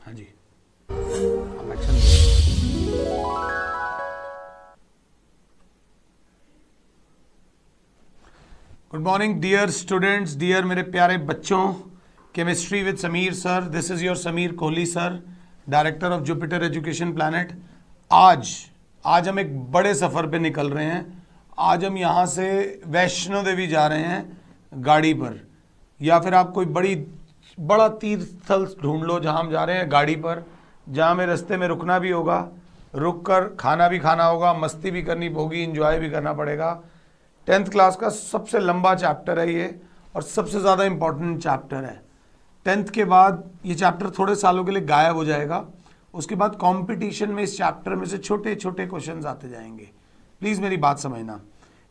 हाँ जी, आप एक्शन दो। Good morning dear students, dear मेरे प्यारे बच्चों। Chemistry with Sameer sir, this is your Sameer Kohli sir, director of Jupiter Education Planet. आज हम एक बड़े सफ़र पे निकल रहे हैं। आज हम यहाँ से वैष्णो देवी जा रहे हैं गाड़ी पर, या फिर आप कोई बड़ा तीर्थ स्थल ढूंढ लो जहाँ हम जा रहे हैं गाड़ी पर, जहाँ हमें रास्ते में रुकना भी होगा, रुक कर खाना भी खाना होगा, मस्ती भी करनी होगी, इंजॉय भी करना पड़ेगा। 10th क्लास का सबसे लंबा चैप्टर है ये और सबसे ज़्यादा इम्पॉर्टेंट चैप्टर है। 10th के बाद ये चैप्टर थोड़े सालों के लिए गायब हो जाएगा। उसके बाद कंपटीशन में इस चैप्टर में से छोटे छोटे क्वेश्चंस आते जाएंगे। प्लीज़ मेरी बात समझना।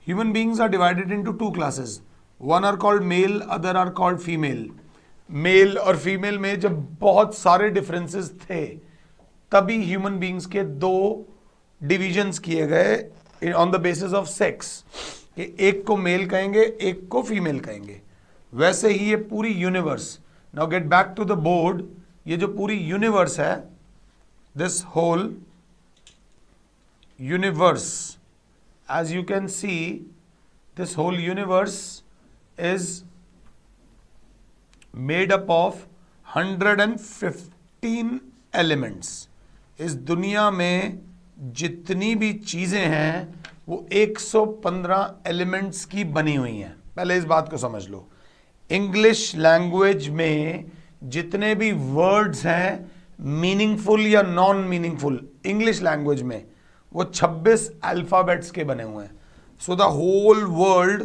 Human beings are divided into 2 classes, one are called male, other are called female. Male और फीमेल में जब बहुत सारे डिफरेंसेस थे तभी ह्यूमन बींग्स के 2 डिविजन्स किए गए on the basis of sex, कि एक को मेल कहेंगे, एक को फीमेल कहेंगे। वैसे ही ये पूरी universe, now get back to the board, ये जो पूरी यूनिवर्स है, this whole universe, as you can see, this whole universe is made up of 115 elements. इस दुनिया में जितनी भी चीजें हैं वो 115 एलिमेंट्स की बनी हुई हैं। पहले इस बात को समझ लो। इंग्लिश लैंग्वेज में जितने भी वर्ड्स हैं मीनिंगफुल या नॉन मीनिंगफुल, इंग्लिश लैंग्वेज में वो 26 अल्फाबेट्स के बने हुए हैं। So the whole world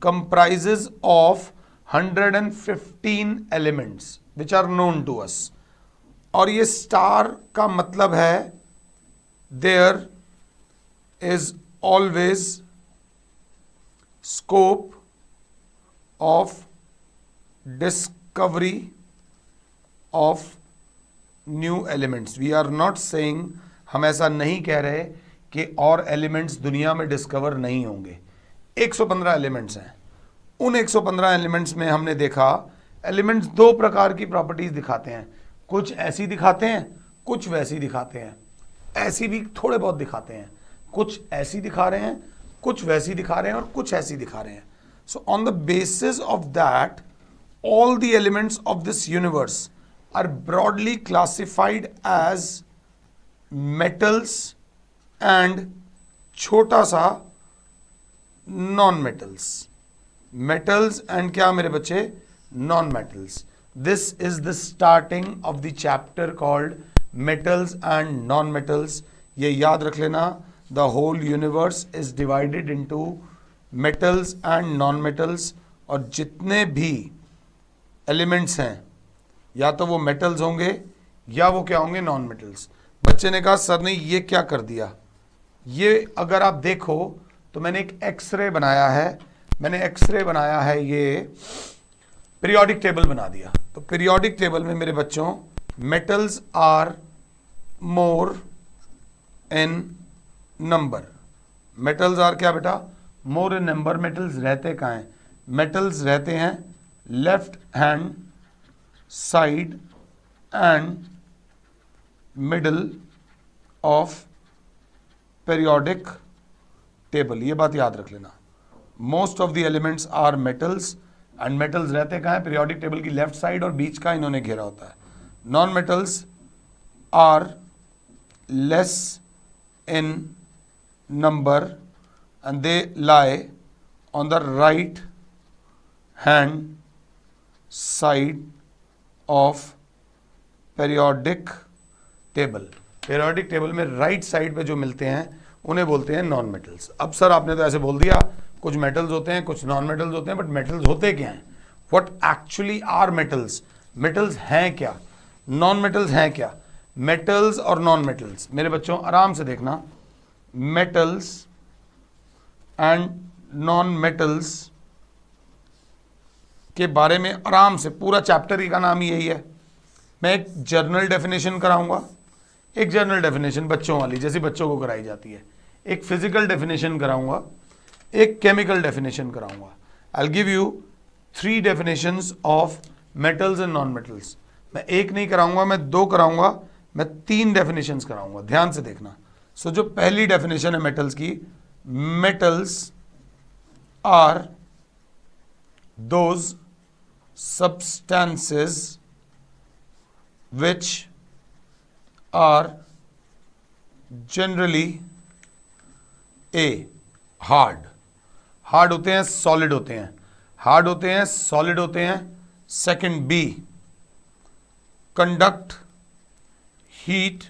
comprises of 115 elements which are known to us. और ये स्टार का मतलब है there is always scope of discovery of new elements. We are not saying, हम ऐसा नहीं कह रहे कि और एलिमेंट्स दुनिया में डिस्कवर नहीं होंगे। 115 एलिमेंट्स हैं। उन 115 एलिमेंट्स में हमने देखा एलिमेंट्स 2 प्रकार की प्रॉपर्टीज दिखाते हैं। कुछ ऐसी दिखाते हैं, कुछ वैसी दिखाते हैं। ऐसी भी थोड़े बहुत दिखाते हैं, कुछ ऐसी दिखा रहे हैं, कुछ वैसी दिखा रहे हैं और कुछ ऐसी दिखा रहे हैं। So on the basis of that all the elements of this universe are broadly classified as metals and छोटा सा नॉन मेटल्स। मेटल्स एंड क्या मेरे बच्चे? Non metals. This is the starting of the chapter called metals and non metals. ये याद रख लेना, the whole universe is divided into metals and non metals. और जितने भी एलिमेंट्स हैं या तो वो मेटल्स होंगे या वो क्या होंगे? Non metals. बच्चे ने कहा सर ने ये क्या कर दिया? ये अगर आप देखो तो मैंने एक एक्सरे बनाया है, ये पीरियोडिक टेबल बना दिया। तो पीरियोडिक टेबल में मेरे बच्चों metals are more in number. Metals are क्या बेटा? मोर इन नंबर। मेटल्स रहते कहाँ हैं? मेटल्स रहते हैं left hand side and middle of periodic table. ये बात याद रख लेना। Most of the elements are metals and metals रहते कहाँ हैं? पीरियोडिक टेबल की लेफ्ट साइड और बीच का इन्होंने घेरा होता है। Non metals are less in number and they lie on the right hand side of periodic table. Periodic table में राइट साइड पे जो मिलते हैं उन्हें बोलते हैं नॉन मेटल्स। अब सर आपने तो ऐसे बोल दिया कुछ मेटल्स होते हैं, कुछ नॉन मेटल्स होते हैं, बट मेटल्स होते क्या हैं? What actually are metals? Metals हैं क्या? नॉन मेटल्स हैं क्या? मेटल्स और नॉन मेटल्स मेरे बच्चों आराम से देखना। मेटल्स एंड नॉन मेटल्स के बारे में आराम से, पूरा चैप्टर ही का नाम ही यही है। मैं एक जर्नल डेफिनेशन कराऊंगा, एक जनरल डेफिनेशन बच्चों वाली जैसी बच्चों को कराई जाती है, एक फिजिकल डेफिनेशन कराऊंगा, एक केमिकल डेफिनेशन कराऊंगा। I will give you 3 definitions of metals and non metals. मैं एक नहीं कराऊंगा, मैं दो कराऊंगा, मैं तीन डेफिनेशंस कराऊंगा, ध्यान से देखना। सो जो पहली डेफिनेशन है मेटल्स की, metals are those substances which are generally A hard होते हैं, सॉलिड होते हैं, हार्ड होते हैं, सॉलिड होते हैं। Second B conduct heat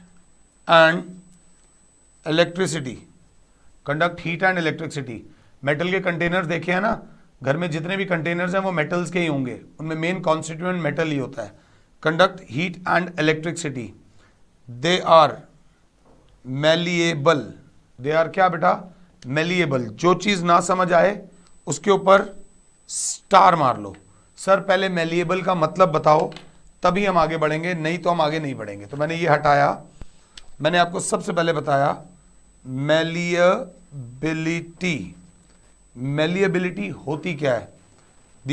and electricity, conduct heat and electricity. Metal के कंटेनर्स देखे हैं ना, घर में जितने भी कंटेनर्स हैं वो मेटल्स के ही होंगे, उनमें मेन कॉन्स्टिट्यूएंट मेटल ही होता है। Conduct heat and electricity, they are malleable, they are क्या बेटा, मैलिएबल। जो चीज ना समझ आए उसके ऊपर स्टार मार लो। सर पहले मैलिएबल का मतलब बताओ, तभी हम आगे बढ़ेंगे, नहीं तो हम आगे नहीं बढ़ेंगे। तो मैंने ये हटाया, मैंने आपको सबसे पहले बताया मैलिएबिलिटी। मैलिएबिलिटी होती क्या है? The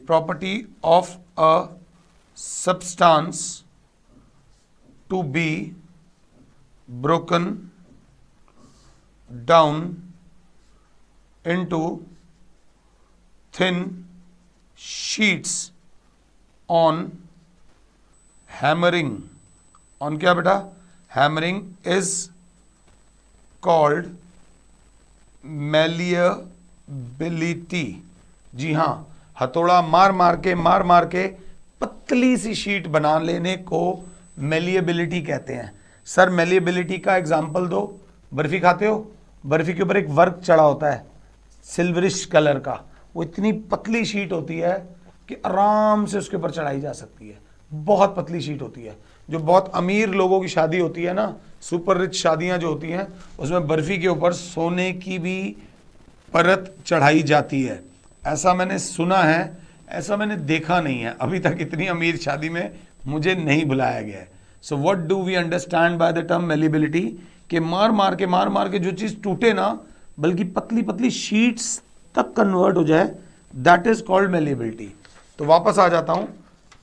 property of a substance to be broken down into thin sheets on hammering. On क्या बेटा? Hammering is called malleability. जी हां, हथौड़ा मार मार के पतली सी शीट बना लेने को मैलिएबिलिटी कहते हैं। सर मैलिएबिलिटी का एग्जांपल दो। बर्फी खाते हो? बर्फी के ऊपर एक वर्क चढ़ा होता है सिल्वरिश कलर का, वो इतनी पतली शीट होती है कि आराम से उसके ऊपर चढ़ाई जा सकती है, बहुत पतली शीट होती है। जो बहुत अमीर लोगों की शादी होती है ना, सुपर रिच शादियां जो होती हैं, उसमें बर्फी के ऊपर सोने की भी परत चढ़ाई जाती है। ऐसा मैंने सुना है, ऐसा मैंने देखा नहीं है अभी तक, इतनी अमीर शादी में मुझे नहीं बुलाया गया है। So what do we understand by the term malleability? कि मार मार के जो चीज टूटे ना, बल्कि पतली पतली शीट्स तक कन्वर्ट हो जाए, दैट इज कॉल्ड मैलिएबिलिटी। तो वापस आ जाता हूं,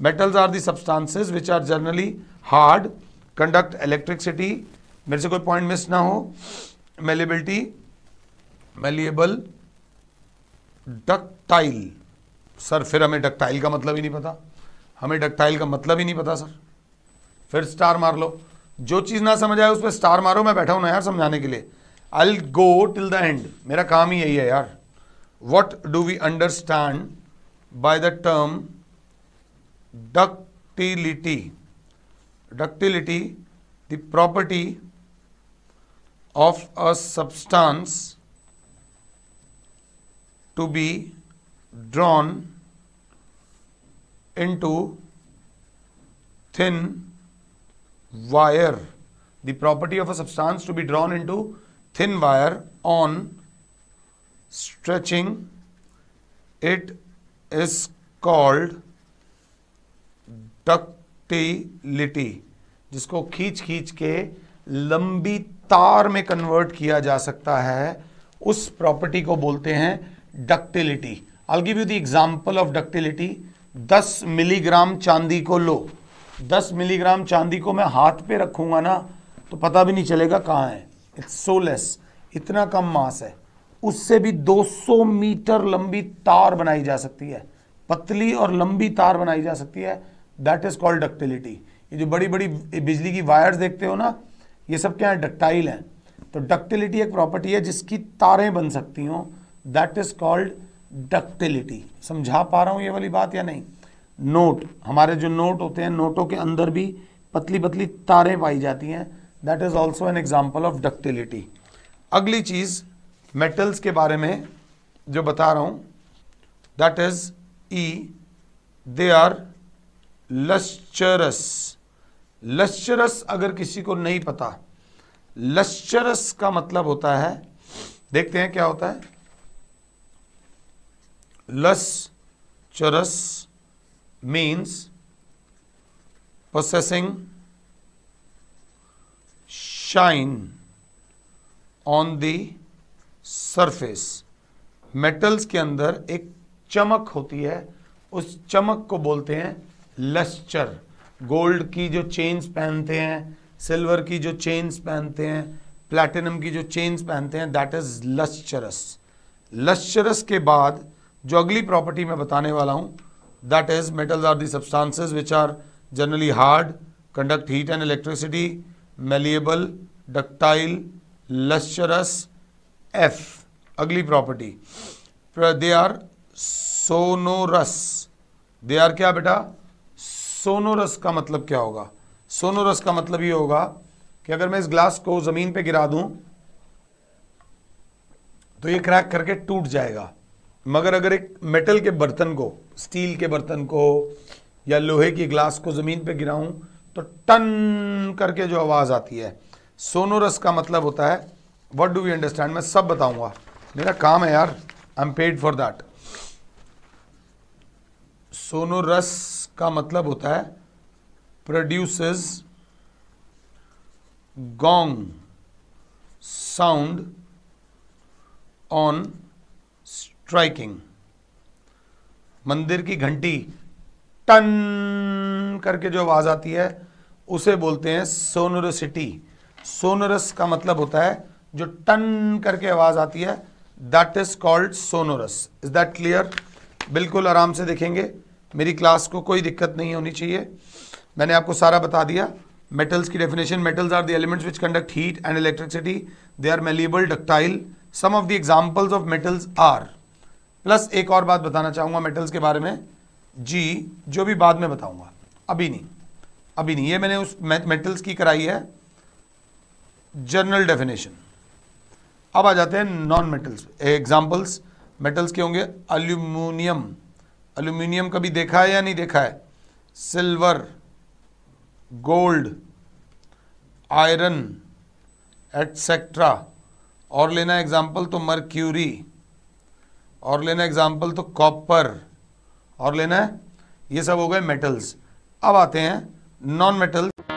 metals are the substances which are generally hard, conduct electricity, मेरे से कोई पॉइंट मिस ना हो। Malleability, malleable, ductile. सर फिर हमें डक्टाइल का मतलब ही नहीं पता, हमें डक्टाइल का मतलब ही नहीं पता सर। फिर स्टार मार लो, जो चीज ना समझ आए उस पर स्टार मारो। मैं बैठा हूं ना यार समझाने के लिए, I will go till the end, मेरा काम ही यही है यार। What do we understand by the term ductility? Ductility, the property of a substance to be drawn into thin wire. The property of a substance to be drawn into thin wire on stretching it is called ductility, जिसको खींच खींच के लंबी तार में convert किया जा सकता है, उस प्रॉपर्टी को बोलते हैं ductility. I give you the example of ductility. 10 milligram चांदी को लो, 10 मिलीग्राम चांदी को मैं हाथ पे रखूंगा ना तो पता भी नहीं चलेगा कहाँ है, इट्स सो लेस, इतना कम मास है। उससे भी 200 मीटर लंबी तार बनाई जा सकती है, पतली और लंबी तार बनाई जा सकती है, दैट इज कॉल्ड डक्टिलिटी। ये जो बड़ी बड़ी बिजली की वायर्स देखते हो ना, ये सब क्या है? डक्टाइल है। तो डक्टिलिटी एक प्रॉपर्टी है जिसकी तारें बन सकती हों, दैट इज कॉल्ड डक्टिलिटी। समझा पा रहा हूं ये वाली बात या नहीं? नोट, हमारे जो नोट होते हैं, नोटों के अंदर भी पतली पतली तारें पाई जाती हैं, that is also an example of ductility. अगली चीज मेटल्स के बारे में जो बता रहा हूं, दैट इज ई, दे आर लस्चरस। लस्चरस अगर किसी को नहीं पता, लस्चरस का मतलब होता है, देखते हैं क्या होता है। Lustrous means possessing shine on the surface। Metals के अंदर एक चमक होती है, उस चमक को बोलते हैं लस्टर। गोल्ड की जो चेन्स पहनते हैं, सिल्वर की जो चेन्स पहनते हैं, प्लैटिनम की जो चेन्स पहनते हैं, दैट इज लस्चरस। लस्चरस के बाद जो अगली प्रॉपर्टी मैं बताने वाला हूं, that is metals are the substances which are generally hard, conduct heat and electricity, malleable, ductile, lustrous. F, अगली property, they are sonorous. They are क्या बेटा? सोनोरस का मतलब क्या होगा? सोनोरस का मतलब ये होगा कि अगर मैं इस ग्लास को जमीन पे गिरा दूं तो ये क्रैक करके टूट जाएगा, मगर अगर एक मेटल के बर्तन को, स्टील के बर्तन को या लोहे की ग्लास को जमीन पे गिराऊं तो टन करके जो आवाज आती है, सोनोरस का मतलब होता है, व्हाट डू वी अंडरस्टैंड? मैं सब बताऊंगा, मेरा काम है यार, I am paid for that. Sonorous का मतलब होता है produces gong sound on striking. मंदिर की घंटी टन करके जो आवाज आती है उसे बोलते हैं सोनोरसिटी। सोनोरस का मतलब होता है जो टन करके आवाज आती है, that is called sonorous. Is that clear? बिल्कुल आराम से देखेंगे, मेरी क्लास को कोई दिक्कत नहीं होनी चाहिए। मैंने आपको सारा बता दिया। मेटल्स की definition, metals are the elements which conduct heat and electricity, they are malleable, ductile. Some of the examples of metals are, plus एक और बात बताना चाहूंगा मेटल्स के बारे में जी, जो भी बाद में बताऊंगा, अभी नहीं, अभी नहीं। ये मैंने उस मेटल्स की कराई है जनरल डेफिनेशन। अब आ जाते हैं नॉन मेटल्स। एग्जांपल्स मेटल्स के होंगे, अल्यूमिनियम। अल्यूमिनियम कभी देखा है या नहीं देखा है? Silver, gold, iron etcetera. और लेना एग्जांपल तो मर्क्यूरी, और लेना एग्जांपल तो कॉपर, और लेना है, ये सब हो गए मेटल्स। अब आते हैं नॉन मेटल्स।